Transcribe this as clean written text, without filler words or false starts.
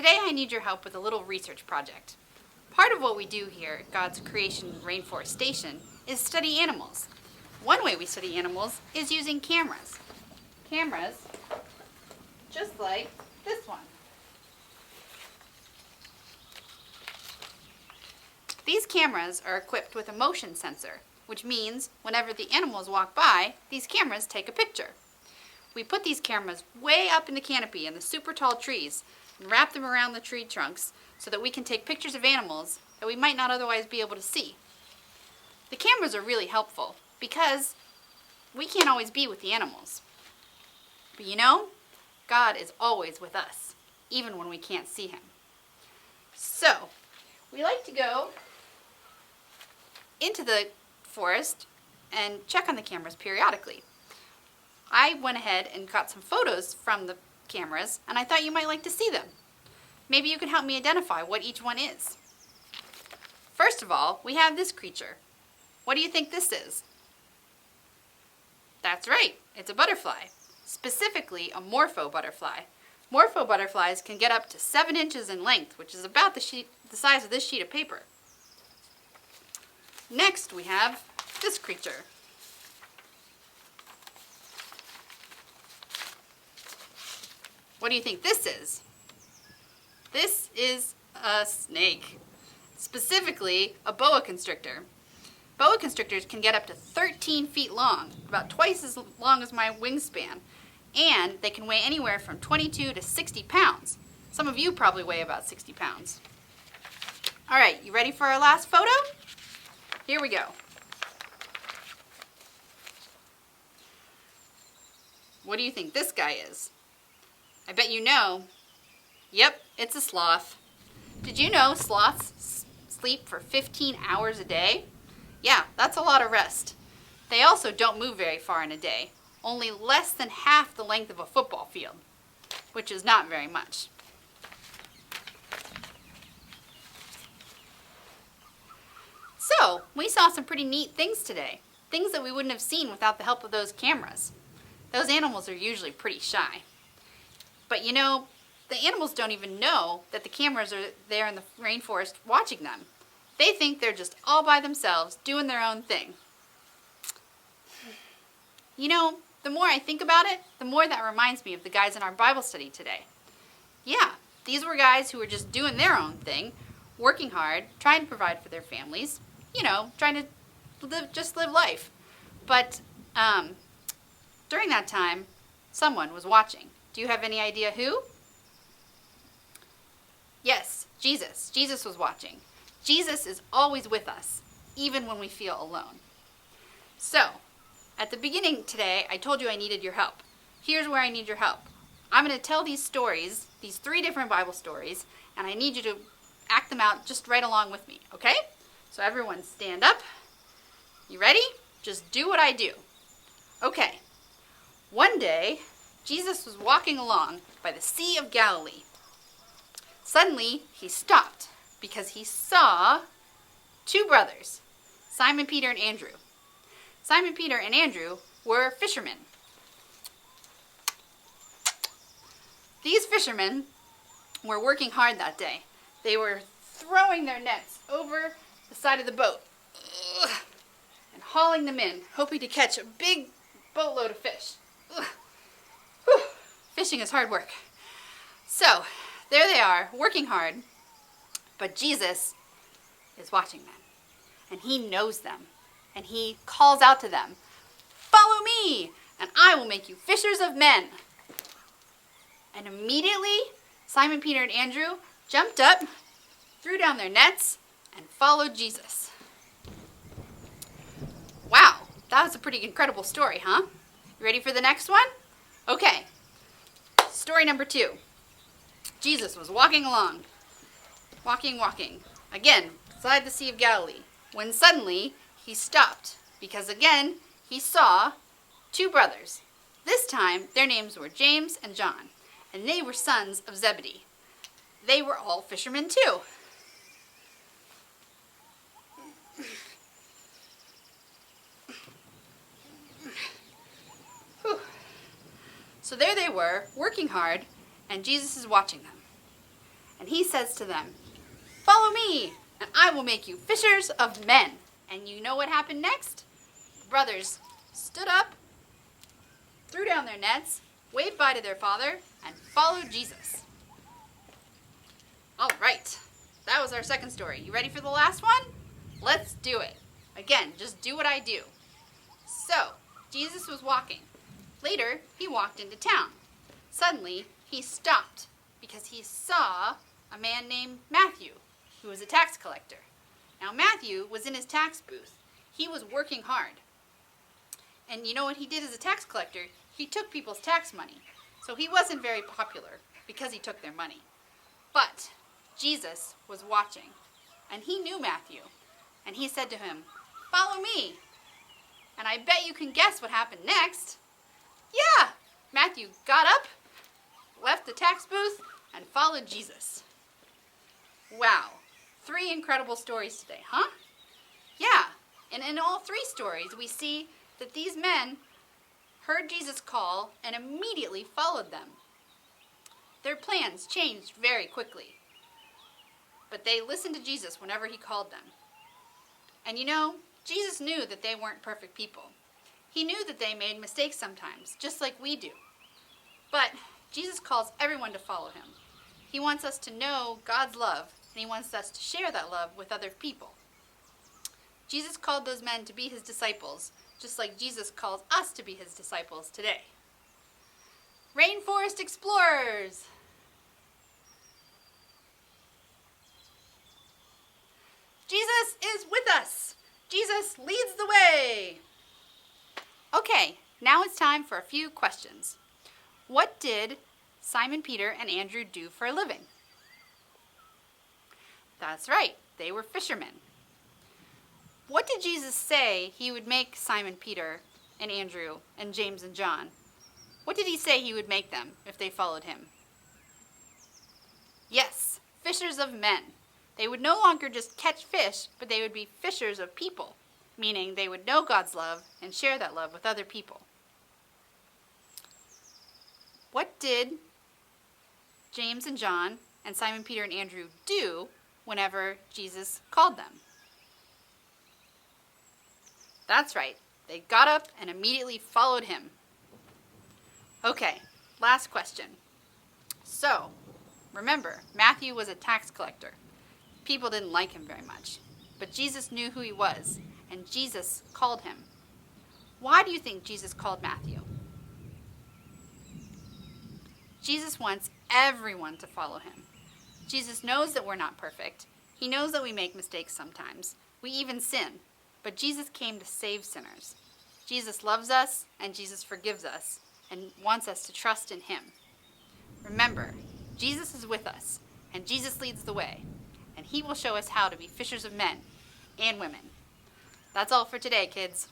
Today I need your help with a little research project. Part of what we do here at God's Creation Rainforest Station is study animals. One way we study animals is using cameras. Cameras just like this one. These cameras are equipped with a motion sensor, which means whenever the animals walk by, these cameras take a picture. We put these cameras way up in the canopy in the super tall trees and wrap them around the tree trunks so that we can take pictures of animals that we might not otherwise be able to see. The cameras are really helpful because we can't always be with the animals. But you know, God is always with us, even when we can't see Him. So, we like to go into the forest and check on the cameras periodically. I went ahead and got some photos from the cameras, and I thought you might like to see them. Maybe you can help me identify what each one is. First of all, we have this creature. What do you think this is? That's right, it's a butterfly. Specifically, a morpho butterfly. Morpho butterflies can get up to 7 inches in length, which is about the size of this sheet of paper. Next, we have this creature. What do you think this is? This is a snake. Specifically, a boa constrictor. Boa constrictors can get up to 13 feet long, about twice as long as my wingspan, and they can weigh anywhere from 22 to 60 pounds. Some of you probably weigh about 60 pounds. All right, you ready for our last photo? Here we go. What do you think this guy is? I bet you know. Yep, it's a sloth. Did you know sloths sleep for 15 hours a day? Yeah, that's a lot of rest. They also don't move very far in a day, only less than half the length of a football field, which is not very much. So, we saw some pretty neat things today, things that we wouldn't have seen without the help of those cameras. Those animals are usually pretty shy. But you know, the animals don't even know that the cameras are there in the rainforest watching them. They think they're just all by themselves, doing their own thing. You know, the more I think about it, the more that reminds me of the guys in our Bible study today. Yeah, these were guys who were just doing their own thing, working hard, trying to provide for their families, you know, trying to live life. But during that time, someone was watching. Do you have any idea who? Yes, Jesus. Jesus was watching. Jesus is always with us, even when we feel alone. So, at the beginning today, I told you I needed your help. Here's where I need your help. I'm going to tell these stories, these 3 different Bible stories, and I need you to act them out just right along with me, okay? So everyone stand up. You ready? Just do what I do. Okay. One day, Jesus was walking along by the Sea of Galilee. Suddenly, he stopped because he saw 2 brothers, Simon Peter and Andrew. Simon Peter and Andrew were fishermen. These fishermen were working hard that day. They were throwing their nets over the side of the boat and hauling them in, hoping to catch a big boatload of fish. Fishing is hard work. So, there they are, working hard, but Jesus is watching them, and He knows them, and He calls out to them, "Follow me, and I will make you fishers of men." And immediately, Simon Peter and Andrew jumped up, threw down their nets, and followed Jesus. Wow, that was a pretty incredible story, huh? You ready for the next one? Okay. Story number 2. Jesus was walking along, walking, again, beside the Sea of Galilee, when suddenly he stopped, because again, he saw 2 brothers. This time, their names were James and John, and they were sons of Zebedee. They were all fishermen too. So there they were, working hard, and Jesus is watching them. And he says to them, "Follow me, and I will make you fishers of men." And you know what happened next? The brothers stood up, threw down their nets, waved bye to their father, and followed Jesus. All right, that was our second story. You ready for the last one? Let's do it. Again, just do what I do. So, Jesus was walking. Later, he walked into town. Suddenly, he stopped because he saw a man named Matthew, who was a tax collector. Now, Matthew was in his tax booth. He was working hard. And you know what he did as a tax collector? He took people's tax money. So he wasn't very popular because he took their money. But Jesus was watching, and he knew Matthew. And he said to him, "Follow me." And I bet you can guess what happened next. Yeah, Matthew got up, left the tax booth, and followed Jesus. Wow, 3 incredible stories today, huh? Yeah, and in all 3 stories, we see that these men heard Jesus call and immediately followed them. Their plans changed very quickly, but they listened to Jesus whenever he called them. And you know, Jesus knew that they weren't perfect people. He knew that they made mistakes sometimes, just like we do. But Jesus calls everyone to follow him. He wants us to know God's love, and he wants us to share that love with other people. Jesus called those men to be his disciples, just like Jesus calls us to be his disciples today. Rainforest Explorers! Jesus is with us! Jesus leads the way! Okay, now it's time for a few questions. What did Simon Peter and Andrew do for a living? That's right, they were fishermen. What did Jesus say he would make Simon Peter and Andrew and James and John? What did he say he would make them if they followed him? Yes, fishers of men. They would no longer just catch fish, but they would be fishers of people, meaning they would know God's love and share that love with other people. What did James and John and Simon Peter and Andrew do whenever Jesus called them? That's right, they got up and immediately followed him. Okay, last question. So, remember, Matthew was a tax collector. People didn't like him very much, but Jesus knew who he was, and Jesus called him. Why do you think Jesus called Matthew? Jesus wants everyone to follow him. Jesus knows that we're not perfect. He knows that we make mistakes sometimes. We even sin. But Jesus came to save sinners. Jesus loves us, and Jesus forgives us, and wants us to trust in him. Remember, Jesus is with us, and Jesus leads the way, and he will show us how to be fishers of men and women. That's all for today, kids.